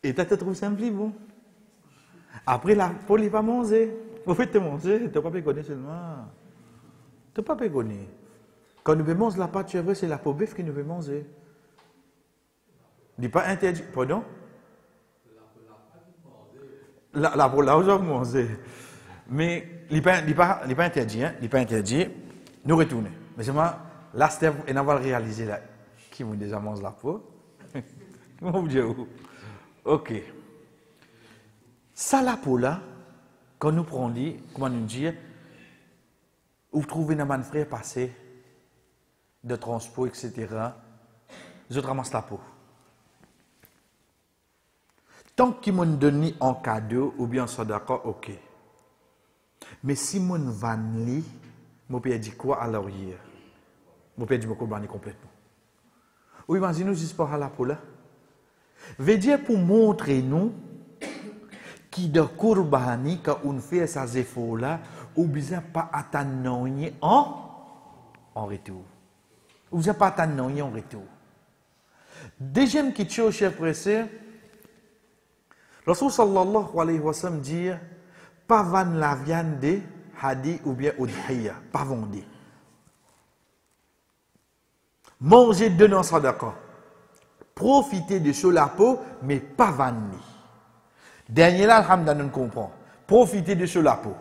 Et tu te trouves simple, bon. Après, la peau, il va manger. Vous faites manger, tu n'as pas pégonné seulement. Tu n'as pas pégonné. Quand nous mangons la pâte, c'est la peau bœuf qui nous veut manger. Il n'est pas interdit. Pardon? La peau là, on manger. Mais il n'est pas interdit. Hein? Il n'est pas interdit. Nous retournons. Mais c'est moi, là, Steph, et on va le réaliser là. Qui m'a déjà mangé la peau? Comment vous dire où? Ok. Ça, la peau là, quand nous prenons, comment nous dire, vous trouvez un frère passé de transport, etc. Je ramasse la peau. Tant qu'ils m'ont donné en cadeau ou bien en sadaqa, ok. Mais si mon vanli, je peux dire quoi à l'arrière? Je peux dire que je vais complètement. Ou imaginez-nous juste par la peau là. Veut dire pour montrer nous qui de Kurbani, quand on fait ces efforts-là, ou bien pas attendre en retour. Ou bien pas attendre en retour. Deuxième question, cher frère, Rasul sallallahu alayhi wa sallam dit, pas vendre la viande de hadi ou bien udhiya, pas vendre. Manger de nos sadaqa. Profiter de sur la peau, mais pas vendre. Dernier là, alhamdulillah, nous comprend. Profiter de sur la peau.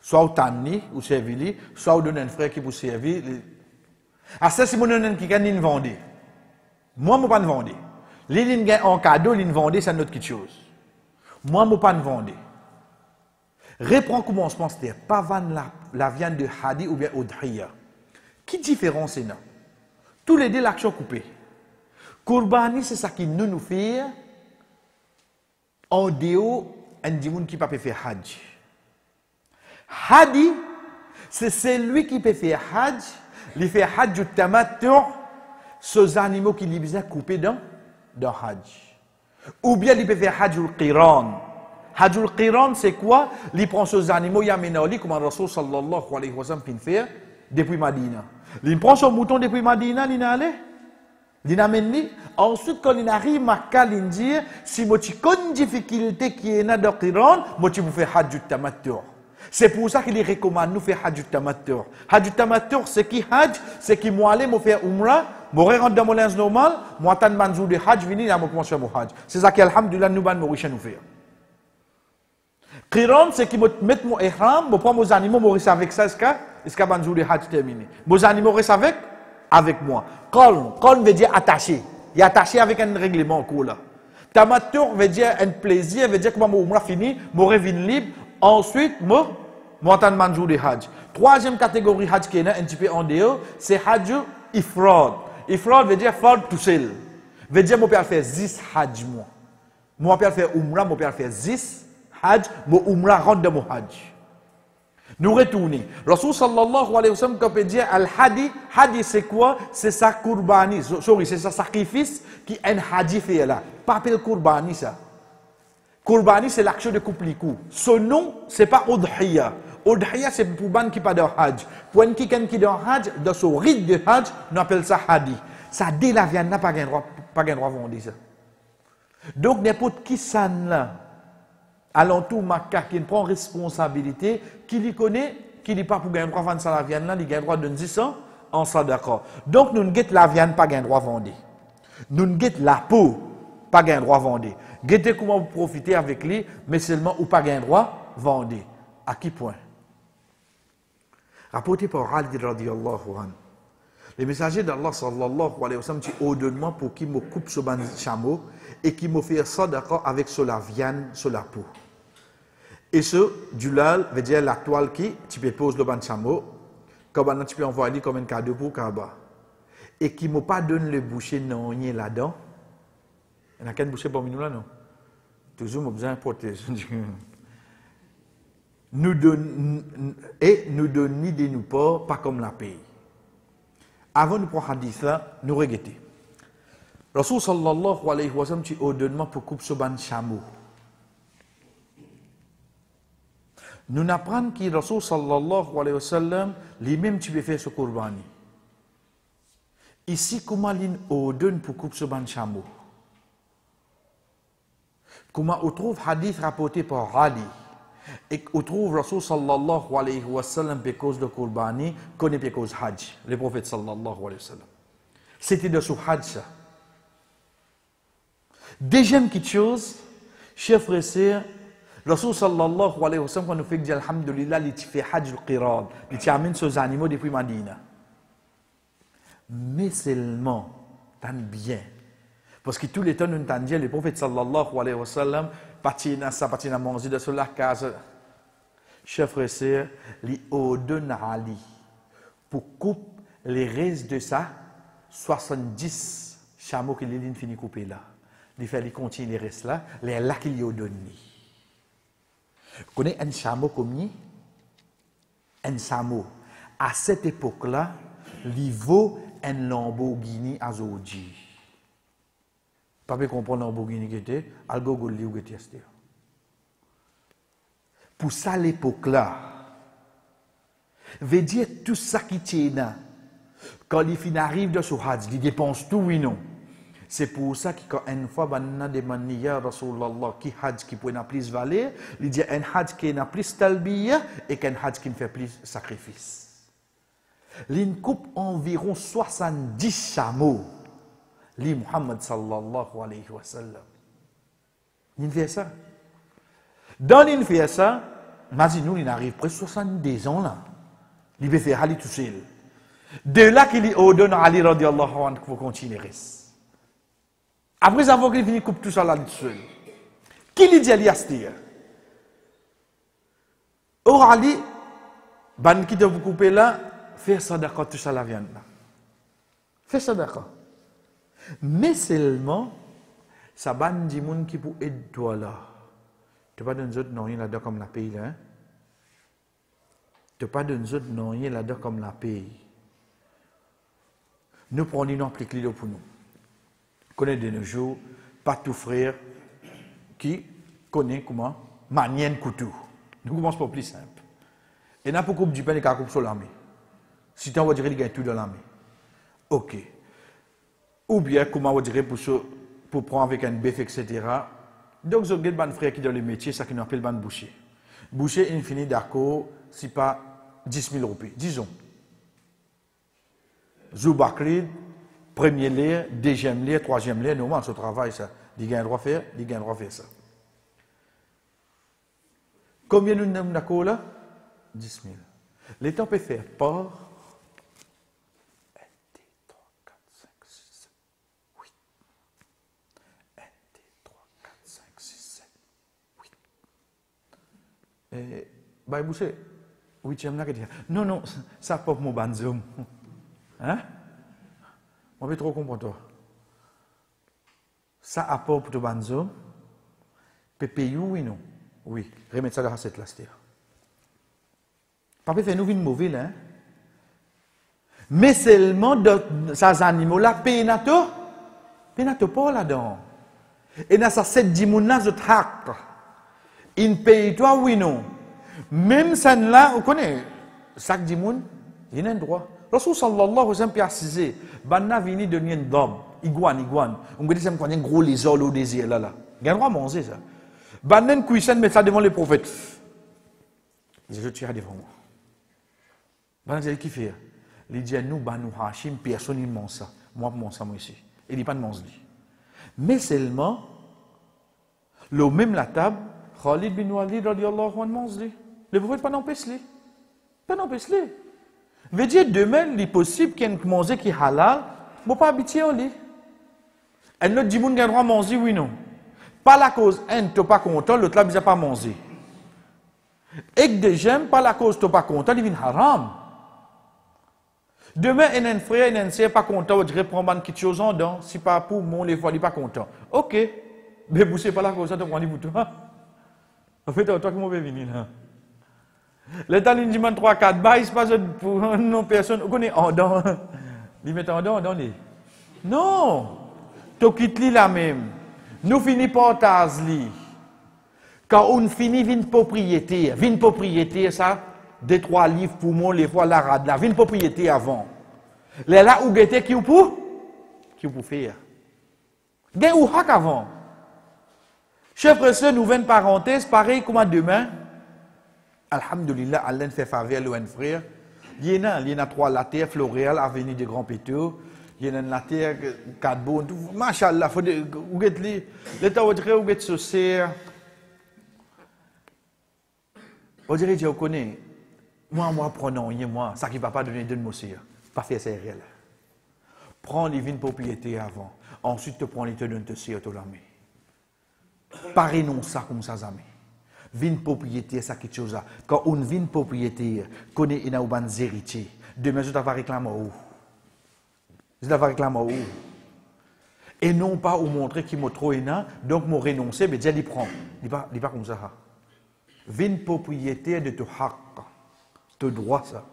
Soit au tanni, ou servir, soit au donner un frère qui vous servir. À ça, si vous donnez qui gagne vendre. Moi, je ne pas vendre. Les lignes en cadeau, les vendre, c'est notre petite chose. Moi, je ne pas vendre. Reprends commencement, c'est pas vendre la viande de hadi ou bien udhiya. Qui différence est là? Tous les deux, l'action coupée. Kurbani, c'est ça qui nous fait en dehors un gens qui ne peut pas faire hajj. Hadi, c'est celui qui peut faire hajj, il fait hajj du tamattu, ces animaux qui lui besoin couper dans hajj. Ou bien il peut faire hajj du qiran. Hajj du qiran, c'est quoi? Il prend ces animaux, il amène ali comme Rasul sallallahu alayhi wa sallam fait depuis Madina. Il prend son mouton depuis Madina, il a allé. Il amène. Ensuite, quand il arrive à Makkah, il dit si vous avez une difficulté qui est dans le qiran, vous pouvez faire hajj du tamattu. C'est pour ça qu'il recommande nous faire Hajj Tamattu. Hajj Tamattu, c'est qui Hajj? C'est qui moi aller me faire Umrah, me rentre dans mon linge normal, moi attendre manjour de Hajj, venir à me commencer mon Hajj. C'est ça qui, alhamdulillah, nous ban riche nous faire. Qiran, c'est qui me met mon ihram, me prend mes animaux, me reste avec ça, jusqu'à manjour de Hajj terminé. Mes animaux restent avec moi. Qaln veut dire attaché. Il est attaché avec un règlement cool là. Tamattu veut dire un plaisir, veut dire que mon Umrah fini, mon revenu libre. Ensuite, moi attends manjour de Hajj. Troisième catégorie Hajj qui est un petit peu en dehors, c'est Hajj Ifrad. Ifrad veut dire faire tout seul. Veut dire moi peux faire 10 Hajj moi. Moi peux faire Umrah, moi peux faire 10 Hajj, mon Umrah rentre dans mon Hajj. Nous retournons. Rasul sallallahu alayhi wa sallam, quand on peut dire Al-Hadi, Hadi c'est quoi? C'est sa kurbani, c'est sa sacrifice qui un Hadi fait là. Pas le kurbani ça. Kurbani c'est l'action de couper les coups. Son nom, c'est pas Udhiya. Udhiya c'est pour ban qui pas dans Hajj. Pour un qui est dans Hajj, dans son rite de Hajj, on appelle ça Hadi. Ça dit la viande n'a pas de droit vendre ça. Donc n'importe qui ça là, alentour Makkah qui prend responsabilité, qui lui connaît, qui dit pas pour gagner droit vendre ça la viande là, il gagne droit de 10 ans en ça d'accord. Donc nous ne guette la viande pas gagne droit vendre. Nous ne guette la peau pas gagne droit vendre. Guettez comment vous profiter avec lui, mais seulement ou pas gagne droit vendre. À qui point? Rapporté par Ali radiyallahu anhu. Les messagers d'Allah sallallahu alayhi wa sallam dit ordonne-moi pour qu'il me coupe ce ban chameau et qu'il me fait sadaqa avec sur la viande, sur la peau. Et ce, dulal veut dire la toile qui, tu peux poser le ban chameau, comme tu peux envoyer comme un cadeau pour Kaaba. Et qui ne me pas donne le boucher non là-dedans. Il n'y a qu'un boucher pour nous là, non? Toujours, nous besoin de protéger. Nous donne ni de nous pas comme la paix. Avant de prendre hadith là, nous regrettons. Rasul sallallahu alayhi wa sallam, tu ordonnes pour couper ce ban chameau. Nous apprenons que Rasul sallallahu alayhi wa sallam, lui-même tu peux faire ce kurbani. Ici, comment il ordonne pour couper ce ban chameau? Comment on trouve hadith rapporté par Ali et on trouve Rasul sallallahu alayhi wa sallam à cause de Kurbani, connaît à cause Hajj, le prophète sallallahu alayhi wa sallam. C'était de ce Hajj ça. Deuxième petite chose, chers frères et sœurs, Rasul sallallahu alayhi wa sallam, quand on fait dire alhamdulillah, il fait Hajj al-Qiran, il amène ces animaux depuis Madina. Mais seulement, tant bien. Parce que tous les temps, nous entendions le prophète sallallahu alayhi wa sallam, partir dans manger de la case. Chers frères et sœurs, il ordonne à Ali pour couper les restes de ça, 70 chameaux qu'il a fini de couper là. Il fait continuer les restes là, les là qu'il lui a donné. Vous connaissez un chameau combien? Un chameau. À cette époque-là, il vaut un Lamborghini Azoji. Pas bien comprendre Lamborghini qui était, algo golli ou qui était. Pour ça, l'époque-là, veut dire tout ça qui tient là. Quand les filles arrivent de ce Hajj, ils dépensent tout, oui, non. C'est pour ça que quand une fois, on a demandé à Rasulallah qui Hajj qui peut plus valer, il dit un Hajj qui a plus talbiya et qu'un Hajj qui fait plus sacrifice. Il coupe environ 70 chameaux. Li Muhammad sallallahu alayhi wa sallam. Il fait ça. Dans il fait ça, imaginez-nous, il arrive presque 70 ans là. Il veut faire Ali tout seul. De là qu'il ordonne à Ali radiallahu anhu pour continuer. Après avoir qu'il finit coupe tout ça là tout seul. Qui lui dit Ali Astir? Or Ali, ban qui doit vous couper là, faire ça d'accord tout ça la viande là. Fais ça d'accord. Mais seulement, ça ban dit moun qui pour aider toi là. Tu pas d'un autre non là-dedans comme la pays là. Tu pas d'un autre non là-dedans comme la pays. Nous prenons une application pour nous. Connaît de nos jours, pas tout frère qui connaît comment manier couteau. Nous commençons par plus simple. Et n'a pas coupe du pain et coupe sur l'armée. Si tu envoies dire qu'il gagne tout dans l'armée. OK. Ou bien, comment on dirait pour prendre avec un bœuf, etc. Donc, vous avez un frère qui est dans le métier, ça qui nous appelle ban boucher. Boucher, il finit d'accord, si pas 10 000 roupies, disons. Zoubakrid, premier lire, deuxième lire, troisième lire, normalement, ce travail, ça. Il a un droit à faire, il a un droit à faire ça. Combien nous sommes d'accord là? 10 000. L'État peut faire par 1, 2, 3, 4, 5, 6, 7, 8. 1, 2, 3, 4, 5, 6, 7, 8. Et, bah, Boucher, 8e là, non, non, ça pas mon banzom. Hein? On veut trop comprendre toi. Ça apporte pour ton banzom. Peut payer oui non? Oui, remettre ça dans cette last. Pas fait nous une mauvaise hein. Mais seulement de ces animaux là pénato pas là-dedans. Et dans ça 7 dimona je traque. Il paye toi oui non. Même ça là, on connaît chaque dimoun, il a un droit. Rasul sallallahu alayhi wa sallam précisé, banna vini de nien d'homme, iguane. On dit ça me un gros lézard au désir là. Il a un droit à manger ça. Banna cuisson met ça devant les prophètes. Je tire devant moi. Banna dit qui fait? Il dit nous banu Hashim personne ne mange ça. Moi ici. Il dit pas de manger. Mais seulement le même la table, Khalid bin Walid radiyallahu anhu mange. Le prophète pas n'empêche-les. Pas n'empêche-les. Veut dire demain, il est possible qu'il y ait un manger qui est halal, mais pas habitué au lit. Un autre dit, il a droit à manger, oui, non. Pas la cause, un, tu n'es pas content, l'autre là, il n'a pas mangé. Et que déjà, pas la cause, tu n'es pas content, il vient haram. Demain, un frère, un sœur, pas content, on dirait prendre quelque chose en dedans, si pas pour moi, les fois, il n'est pas content. Ok, mais vous ne pas la cause, ça te prend pour toi. En fait, toi qui m'as venir là. L'État nous dit 3-4 bails, c'est pas pour non personne. On connaît en dedans. Il met en dedans, non. Tu quittes là même. Nous finissons par tasli. Quand on finit, vine propriété, ça, 2-3 livres pour moi, les fois la rade là, vine propriété avant. Les là où guetter qui ou pour faire. Gain ou hack avant. Chef frère, nous une parenthèse, pareil comme demain. Alhamdulillah, Allah fait faveur à un frère. Il y en a 3 la terre, Floréal, Avenue des Grands Péteux. Il y en a la terre, 4 bonnes. Machallah, faut où get li. L'état où dire où get se sert. On dirait je connais. Moi prenons moi, ça qui va pas donner de monsieur. Pas faire ça réel. Prends les vignes propriétés avant. Ensuite te prends les te donne te sert tout l'ami. Pareil non ça comme ça amis. Vin propriétaire, ça quelque chose. Quand on vient propriétaire, connaît une auban héritier. Demain, je t'avais réclamé où? Je t'avais réclamé où? Et non pas au montrer qu'il m'a trop énorme, donc m'a renoncé, mais déjà il prend. Il n'est pas comme ça. Vin propriétaire de ton haq, ton droit ça.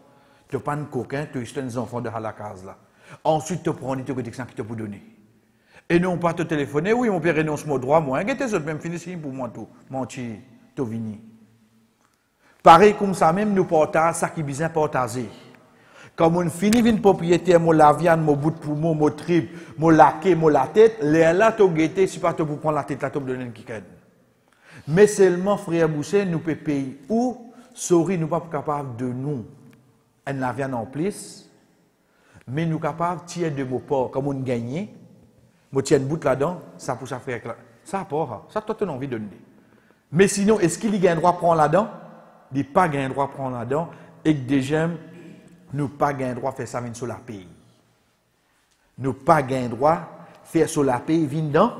Tu n'as pas de coquin, tu as des enfants de la case là. Ensuite, tu prends les te qui te pour donner. Et non pas te téléphoner, oui, mon père renonce mon droit, moi. Qu'est-ce que même fini pour moi tout? Menti. Vini. Pareil comme ça même nous portons ça qui besoin partager. Comme on finit une propriété mon la viande mon bout de poumon mon trip mon laqué mon la tête les là to guetter si pas te pour prendre la tête là te donner une kikad. Mais seulement frère Boucher nous peut payer ou sorry nous pas capable de nous en la viande en plus mais nous capable tirer de mon porc comme on gagner moi tiens une bout là-dedans ça pour ça frère ça pas ça toi tu as envie de donner. Mais sinon, est-ce qu'il y a un droit à prendre là-dedans? Il n'y a pas un droit à prendre là-dedans. Et que déjà, nous pas un droit à faire ça sur la pays. Nous pas un droit à faire sur la pays, dans.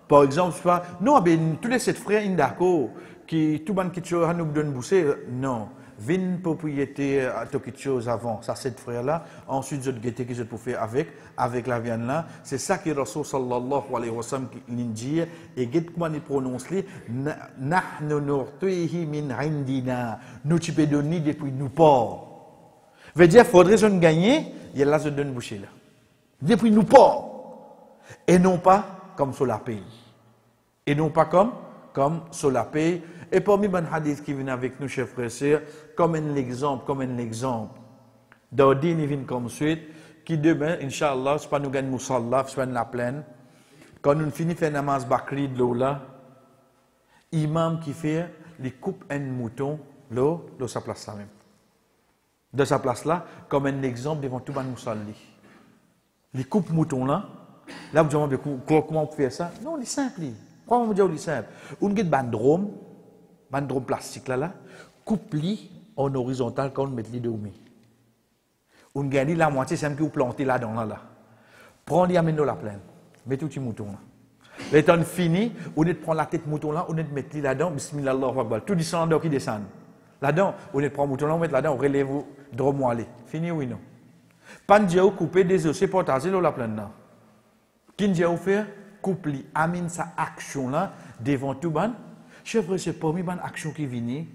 Par exemple, non, ben, tous les 7 frères, ils d'accord, qui tout le monde qui nous donne bousser. Non. Vin propriété à quelque chose avant, ça 7 frères-là. Ensuite, je guetter que je peux faire avec la viande là. C'est ça que Rasul sallallahu alayhi wa sallam dit. Et guette comment il prononce les nahnu nurtihi min indina. Nous tu peux donner depuis nous pas. Veut dire, faudrait je gagner, il y a là je donne boucher là. Depuis nous pas. Et non pas comme sur la pays. Et non pas comme sur la pays. Et parmi les hadiths qui viennent avec nous, chers frères et sœurs, comme un exemple, Daudin vient comme suite, qui demain, Inch'Allah, c'est pas nous gagnons Moussalla, c'est pas la plaine. Quand nous finissons faire namaz Bakri de l'eau là, imam qui fait, il coupe un mouton, là, de sa place là même. De sa place là, comme un exemple devant tout le monde. Il coupe mouton là, là vous demandez comment on peut faire ça? Non, c'est simple. Comment on dit c'est simple? On a un bandrome plastique là, coupe-li en horizontal quand on met les deux au milieu. On gagne la moitié, c'est même que vous plantez là-dedans là. Prends-les, amène-le la plaine. Mets tout petit mouton là. L'étant fini, on est de prendre la tête mouton là, on est de mettre là-dedans, bismillah Allahu Akbar. Tout descend qui descend. Là-dedans, on est de prendre mouton là, on met là-dedans, on relève, drôme aller. Fini oui non. Pas de couper des os, c'est portage là la plaine là. Qui ne fait couper, amène sa action là devant tout ban. Chef, c'est pas une action qui vient.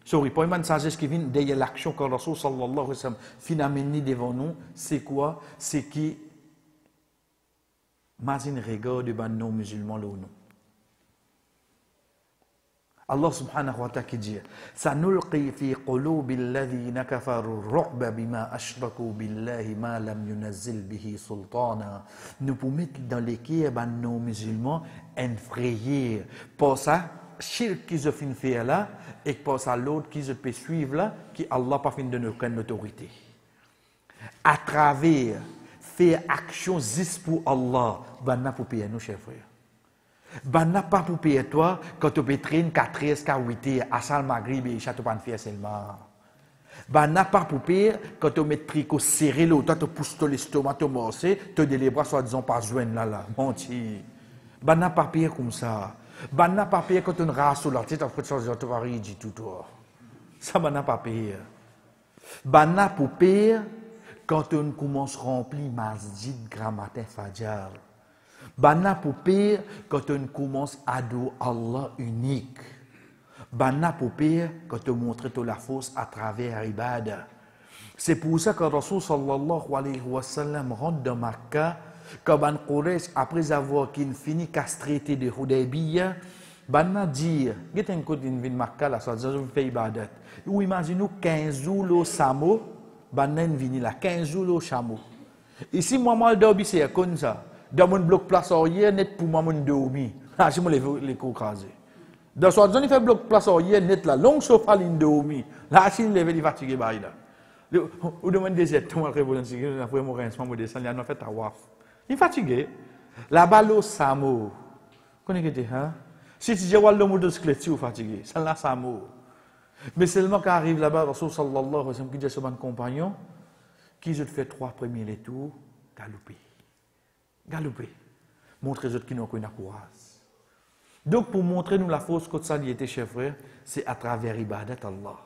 Sorry, pas une sagesse qui vient derrière l'action que Rasul sallallahu alayhi wa sallam fin amené devant nous. C'est quoi? C'est qui Mazin regarde de nos musulmans là ou non. Allah subhanahu wa ta'ala qui dit Sanulqi fi qulubi alladhina kafaru ru'ba bima ashraku billahi ma lam yunazzil bihi sultana. Nous pouvons mettre dans les cœurs de nos musulmans une frayeur. Pour ça, shirk qu'ils ont fait faire là, et pour ça l'autre qu'ils ont suivre là, qui Allah pas fin de nous aucune autorité. À travers faire action juste pour Allah, ben pour payer nous, chers frères. Ben pas pour payer toi quand tu peux traîner 4 heures, 8 heures, à Sal Maghrib et Château Panfier seulement. Ben pas pour payer quand tu mets tricot serré là, toi tu pousses ton estomac, tu morces, tu les bras soit disons pas joindre là, menti. Ben pas payer comme ça. Ben pas payer quand tu rases sur la tête, après tu vas rire tout toi. Ça ben pas payer. Ben pour payer quand on commence à remplir masjid grand matin fajr. Banna pour pire quand on commence à adorer Allah unique. Banna pour pire quand on montre la force à travers l'ibada. C'est pour ça que Rasul sallallahu alayhi wa sallam rentre dans Makkah, quand Ban Quraysh, après avoir fini qu'à traité de Hudaybiyah, Banna dit, il y a un côté de Makkah, là, ça fait ibadat. Ou imaginez 15 jours le samo, Banna vini là, 15 jours le chameau. Ici, moi, je c'est comme ça. Dans mon bloc place arrière, net pour moi, mon dormi. Là, je me les coups crasés. Dans ce zone, il fait bloc place arrière, net là, long sofa, ligne dormi. Là, je me lève, il est fatigué, là. Ou demande des aides, tout le monde est après mon rincement, mon descend, il a fait à waf. Il est fatigué. Là-bas, le samo. Connaissez-vous, hein? Si tu dis, le motocyclette, tu es fatigué. Ça, là, samo. Mais seulement quand arrive là-bas, Rasul sallallahu alayhi wa sallam, qui dit à son compagnon, qui je te fait 3 premiers les tours, galoper. Galoper. Montrer aux autres qui n'ont aucune courage. Donc, pour montrer nous la force que ça était, chers frères, c'est à travers ibadat Allah.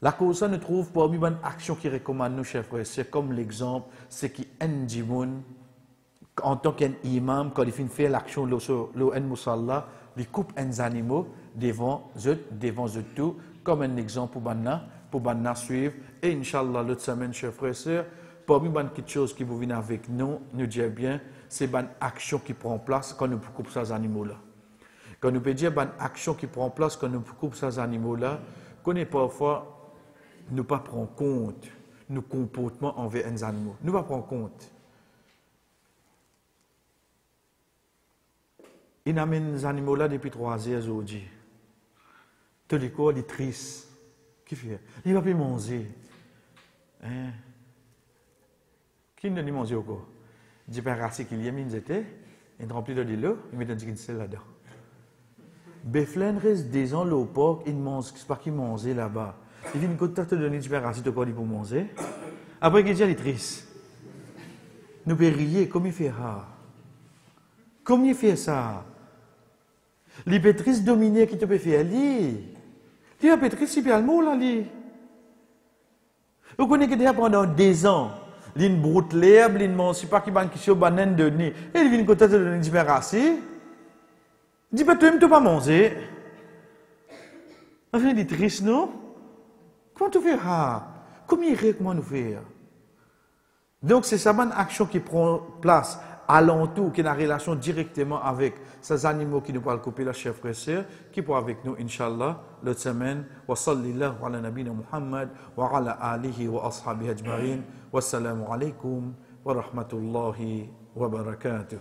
La cause ça nous trouve parmi les actions qui recommandent nous, chers frères. C'est comme l'exemple, c'est qui Ndjimoun, en tant qu'imam, quand il fait l'action, le Musalla, il coupe un animaux devant eux tout, comme un exemple pour Banna suivre. Et Inch'Allah, l'autre semaine, chers frères et sœurs, parmi les choses qui vous viennent avec nous, nous dire bien, c'est une action qui prend place quand nous coupons ces animaux-là. Quand nous peut dire une action qui prend place quand nous coupons ces animaux-là, qu'on est parfois, nous pas prendre compte nos comportements envers les animaux. Nous pas prendre compte. Il amène les animaux-là depuis 3 heures aujourd'hui. Tout le corps est triste. Qui fait? Il va plus manger. Hein? Qui ne dit manger au corps? Il dit par racine qu'il y a mis il remplit de l'eau, il met un petit sel là-dedans. Beflen reste des ans au porc, il mange, c'est pas qu'il mangeait là-bas. Il vient de te donner du racine au corps pour manger. Après qu'il dit il est triste. Nous pouvons rire, comme il fait ça. Comment il fait ça? Les pétrices dominées qui te peut faire lui. Tu as pétrice, il y a le mot là, lui. Vous connaissez que déjà pendant 2 ans, l'une broute l'herbe, l'une mange pas qui banque sur banane de nez. Et il vient côté de donner du racine. Dis pas toi, tu pas manger. Enfin, il est triste, non? Comment tu fais ça? Comment nous faire? Donc, c'est ça une action qui prend place alentour, qui a une relation directement avec ces animaux qui nous parlent couper la chef frère sœur, qui pourra avec nous, Inch'Allah, l'autre semaine. Wa sallallahu ala nabina Muhammad wa ala alihi wa ashabihi ajma'in. Wassalamu alaikum wa rahmatullahi wa barakatuh.